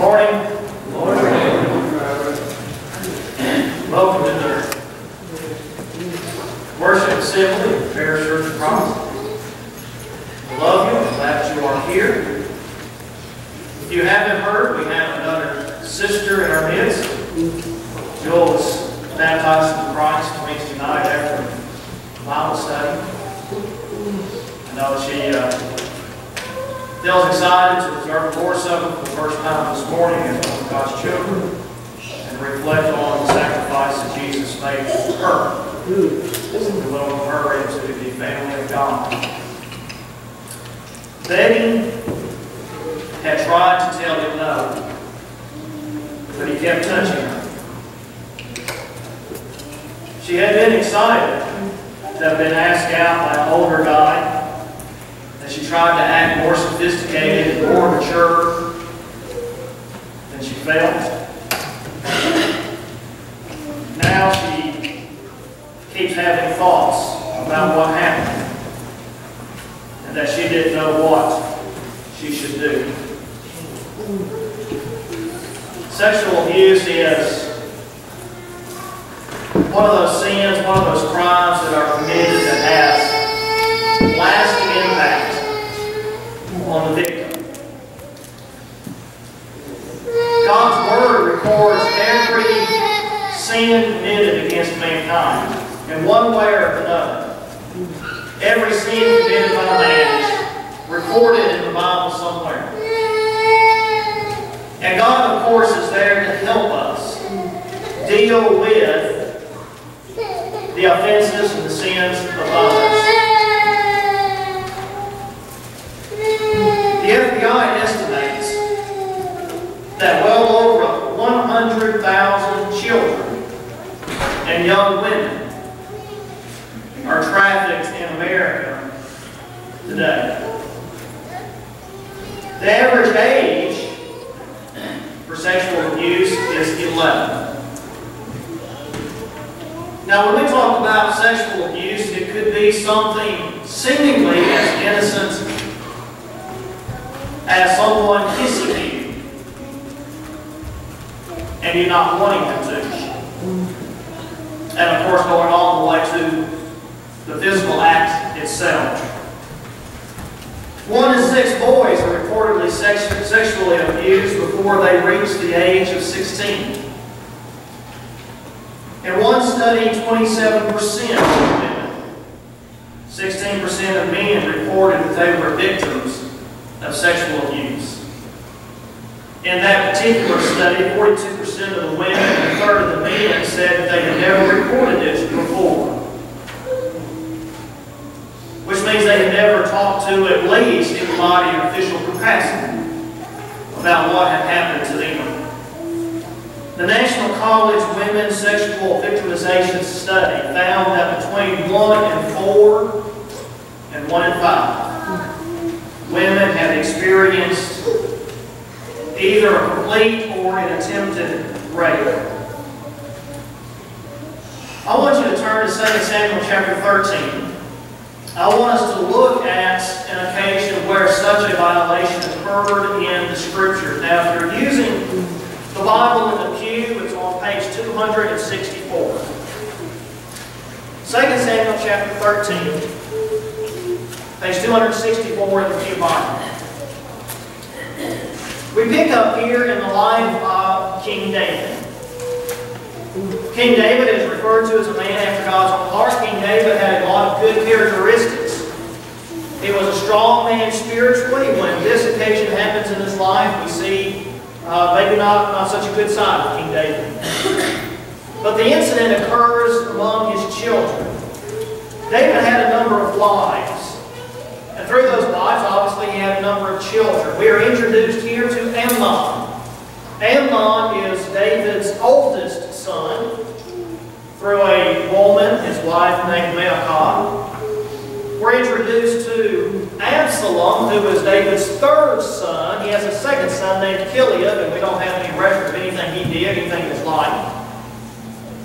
morning. Welcome to the worship assembly of Parish Church of Christ. I love you. I'm glad that you are here. If you haven't heard, we have another sister in our midst. Jill was baptized in Christ Wednesday night after Bible study. I know she feels excited to observe the Lord's Supper for the first time this morning as one of God's children and reflect on the sacrifice that Jesus made for her. We welcome her into the family of God. Betty had tried to tell him no, but he kept touching her. She had been excited to have been asked out by an older guy, and she tried to act more sophisticated and more mature than she felt. Now she keeps having thoughts about what happened and that she didn't know what she should do. Sexual abuse is one of those sins, one of those crimes that are committed that has lasting impact on the victim. God's Word records every sin committed against mankind in one way or another. Every sin committed by man is recorded in the Bible somewhere. And God, of course, is there to help us deal with the offenses and the sins of others. The FBI estimates that well over 100,000 children and young women are trafficked in America today. The average age for sexual abuse is 11. Now, when we talk about sexual abuse, it could be something seemingly as innocent as someone kissing you and you not wanting them to. And of course, going all the way to the physical act itself. 1 in 6 boys are reportedly sexually abused before they reach the age of 16. In one study, 27% of women, 16% of men reported that they were victims of sexual abuse. In that particular study, 42% of the women and a third of the men said that they had never reported it before. Which means they had never talked to at least anybody in official capacity about what had happened to them. The National College Women's Sexual Victimization Study found that between 1 in 4 and 1 in 5 women have experienced either a complete or an attempted rape. I want you to turn to 2 Samuel chapter 13. I want us to look at an occasion where such a violation occurred in the Scriptures. Now, if you're using the Bible in the pew, it's on page 264. 2 Samuel chapter 13, page 264 in the Pew Bible. We pick up here in the life of King David. King David is referred to as a man after God's own heart. King David had a lot of good characteristics. He was a strong man spiritually. When this occasion happens in his life, we see maybe not such a good side of King David. But the incident occurs among his children. David had a number of wives. And through those wives, obviously, he had a number of children. We are introduced here to Amnon. Amnon is David's oldest son through a woman, his wife named Maacah. We're introduced to Absalom, who was David's third son. He has a second son named Kiliab, and we don't have any record of anything he did, anything in his life.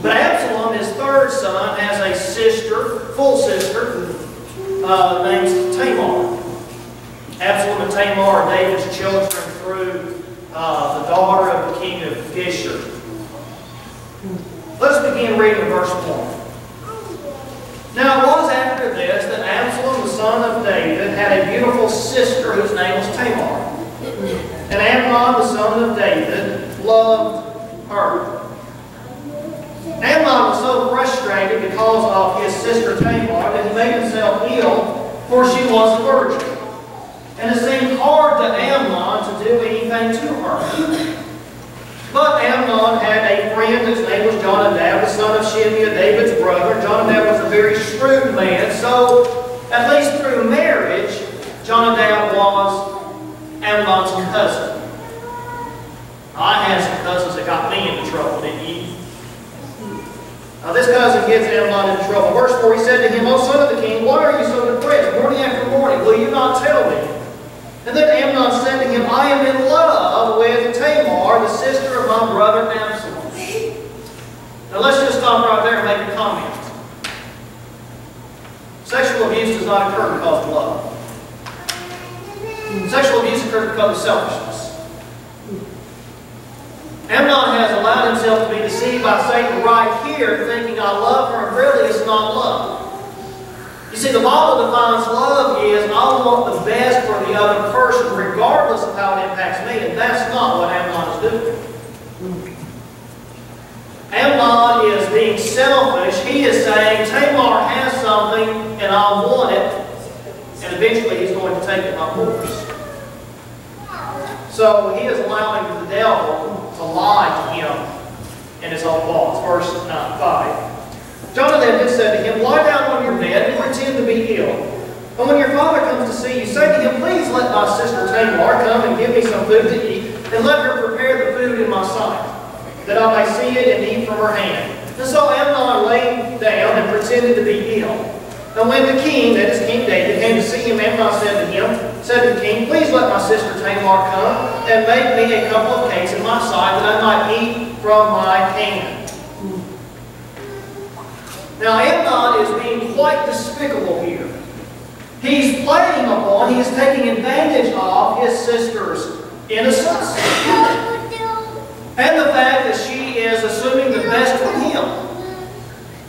But Absalom, his third son, has a sister, full sister, named Tamar. Absalom and Tamar are David's children through the daughter of the king of Geshur. Let's begin reading verse 1. Now it was after this that Absalom, the son of David, had a beautiful sister whose name was Tamar. And Amnon, the son of David, loved her. Amnon was so frustrated because of his sister Tamar that he made himself ill, for she was a virgin. And it seemed hard to Amnon to do anything to her. But Amnon had a friend whose name was Jonadab, the son of Shimeah, David's brother. Jonadab was a very shrewd man, so at least through marriage, Jonadab was Amnon's cousin. I had some cousins that got me into trouble, didn't you? Now this cousin gets Amnon into trouble. Verse 4, he said to him, O son of the king, why are you so depressed? Morning after morning, will you not tell me? And then Amnon said to him, I am in love with Tamar, the sister of my brother Absalom. Now let's just stop right there and make a comment. Sexual abuse does not occur because of love. Sexual abuse occurs because of selfishness. Amnon has allowed himself to be deceived by Satan right here, thinking I love her, and really it's not love. You see, the Bible defines love is I want the best for the other person regardless of how it impacts me, and that's not what Amnon is doing. Amnon is being selfish. He is saying Tamar has something and I want it, and eventually he's going to take it by force. So he is allowing the devil to lie to him in his own cause. Verse 5. Jonathan then said to him, lie down on your bed and pretend to be ill. And when your father comes to see you, say to him, please let my sister Tamar come and give me some food to eat, and let her prepare the food in my sight, that I may see it and eat from her hand. And so Amnon lay down and pretended to be ill. And when the king, that is King David, came to see him, Amnon said to the king, please let my sister Tamar come and make me a couple of cakes in my sight, that I might eat from my hand. Now Amnon is being quite despicable here. He's playing upon, he is taking advantage of his sister's innocence and the fact that she is assuming the best from him.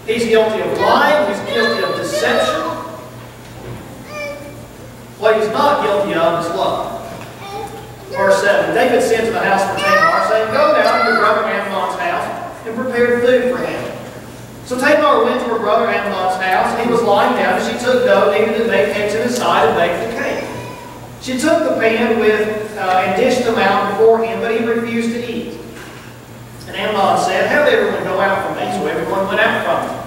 He's guilty of lying, he's guilty of deception. What he's not guilty of is love. Verse 7, David sent to the house of Tamar, saying, go down to your brother Amnon's house and prepare food for him. So Tamar went to her brother Amnon's house, and he was lying down, and she took dough, kneaded and baked cakes in his side, and baked the cake. She took the pan and dished them out before him, but he refused to eat. And Amnon said, have everyone go out from me. So everyone went out from him.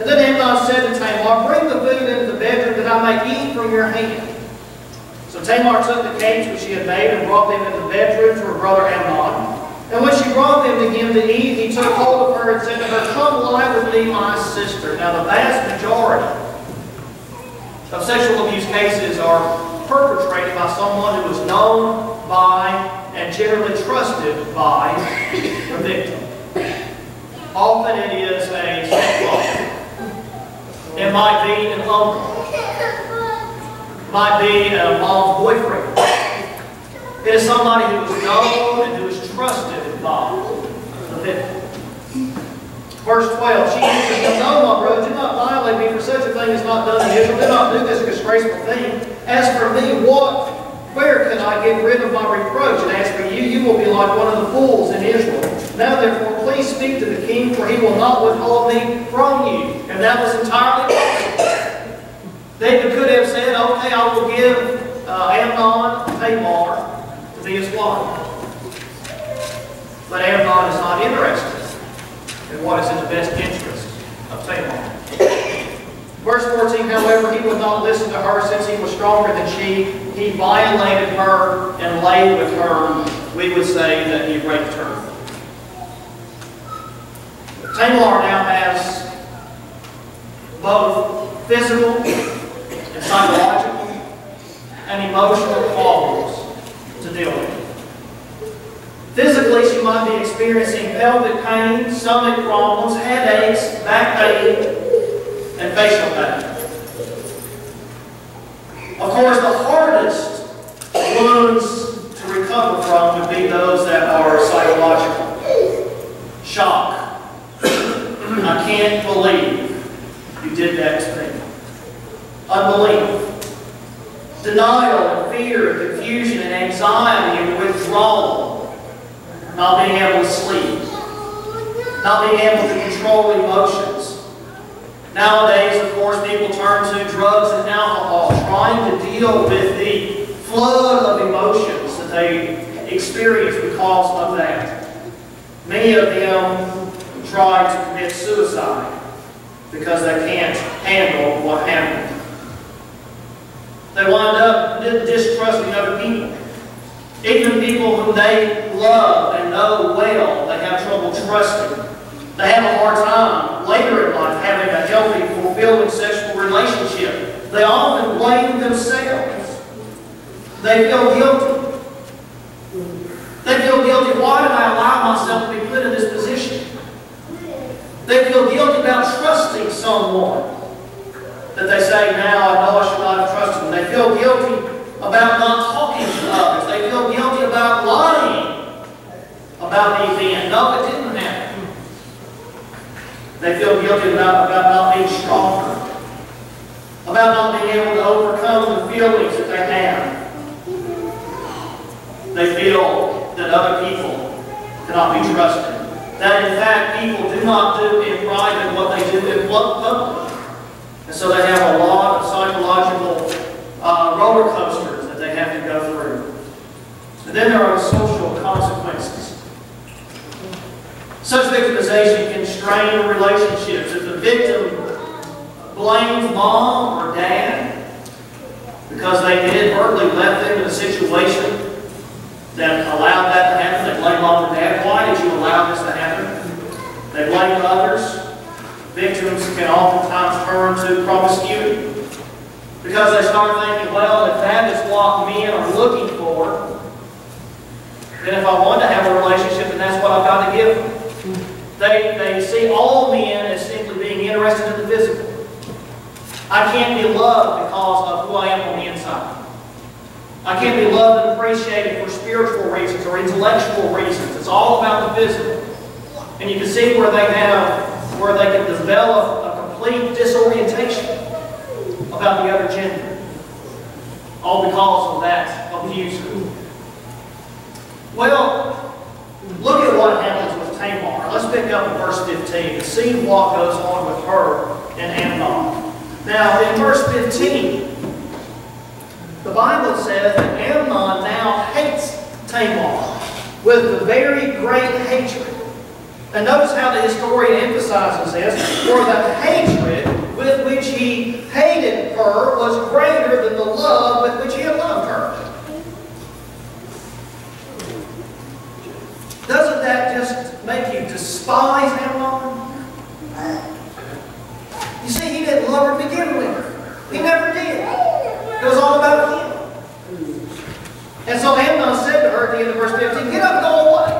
And then Amnon said to Tamar, bring the food into the bedroom that I may eat from your hand. So Tamar took the cakes which she had made and brought them into the bedroom to her brother Amnon. And when she brought them to him to eat, he took hold of her and said to her, come lie with me, my sister. Now the vast majority of sexual abuse cases are perpetrated by someone who is known by and generally trusted by the victim. Often it is a stepfather. It might be an uncle. It might be a mom's boyfriend. It is somebody who is known and who is trusted by the victim. Verse 12, she answered him, no, my brother, do not violate me, for such a thing is not done in Israel. Do not do this disgraceful thing. As for me, where can I get rid of my reproach? And as for you, you will be like one of the fools in Israel. Now therefore, please speak to the king, for he will not withhold me from you. And that was entirely possible. David could have said, okay, I will give Amnon Tamar to be his wife. But Amnon is not interested in what is in the best interest of Tamar. Verse 14, however, he would not listen to her since he was stronger than she. He violated her and lay with her. We would say that he raped her. Tamar now has both physical and psychological and emotional problems to deal with. Physically, she might be experiencing pelvic pain, stomach problems, headaches, back pain, and facial pain. Of course, the hardest wounds to recover from would be that to me. Unbelief. Denial and fear and confusion and anxiety and withdrawal. Not being able to sleep. Not being able to control emotions. Nowadays, of course, people turn to drugs and alcohol, trying to deal with the flood of emotions that they experience because of that. Many of them try to commit suicide because they can't handle what happened. They wind up distrusting other people. Even people whom they love and know well, they have trouble trusting. They have a hard time later in life having a healthy, fulfilling sexual relationship. They often blame themselves. They feel guilty. They feel guilty. Why did I allow myself to be put in this position? They feel guilty about trusting someone that they say, now I know I should not have trusted them. They feel guilty about not talking to others. They feel guilty about lying about the event. No, it didn't happen. They feel guilty about not being stronger, about not being able to overcome the feelings that they have. They feel that other people cannot be trusted. That in fact people do not do in private what they do in public. And so they have a lot of psychological roller coasters that they have to go through. And then there are social consequences. Such victimization can strain relationships. If the victim blames mom or dad because they inadvertently left them in a situation that allowed that to happen, they blame mom or dad. Why did you allow this to happen? They blame others. Victims can oftentimes turn to promiscuity because they start thinking, well, if that is what men are looking for, then if I want to have a relationship, then that's what I've got to give them. They see all men as simply being interested in the physical. I can't be loved because of who I am on the inside. I can't be loved and appreciated for spiritual reasons or intellectual reasons. It's all about the physical. And you can see where they can develop a complete disorientation about the other gender. All because of that abuse. Well, look at what happens with Tamar. Let's pick up in verse 15 and see what goes on with her and Amnon. Now, in verse 15, the Bible says that Amnon now hates Tamar with a very great hatred. And notice how the historian emphasizes this. For the hatred with which he hated her was greater than the love with which he had loved her. Doesn't that just make you despise Amnon? You see, he didn't love her to begin with. He never did. It was all about him. And so Amnon said to her at the end of verse 15, get up and go away.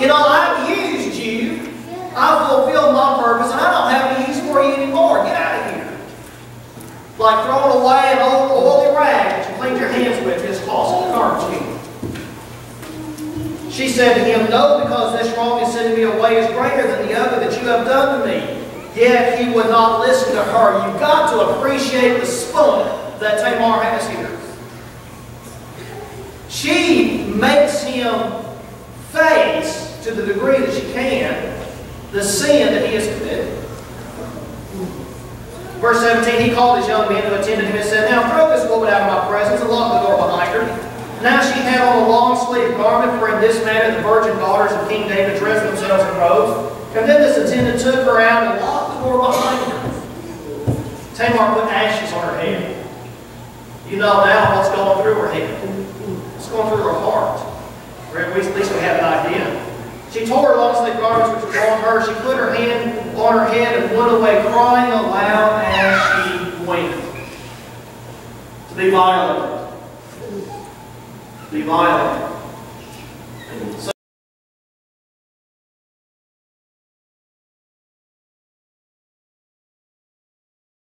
You know, I've used you. I've fulfilled my purpose, and I don't have any use for you anymore. Get out of here. Like throwing away an old oily rag that you cleaned your hands with in his closet, aren't you? She said to him, no, because this wrong is sending me away is greater than the other that you have done to me. Yet he would not listen to her. You've got to appreciate the spunk that Tamar has here. She makes him face, to the degree that she can, the sin that he has committed. Verse 17, he called his young men who attended him and said, now throw this woman out of my presence and lock the door behind her. Now she had on a long-sleeved garment, for in this manner the virgin daughters of King David dressed themselves in robes. And then this attendant took her out and locked the door behind her. Tamar put ashes on her head. You know now what's going through her head. What's going through her heart. Or at least we have an idea. She tore her long-sleeved garments which were on her. She put her hand on her head and went away, crying aloud as she went. To be violent. To be violent.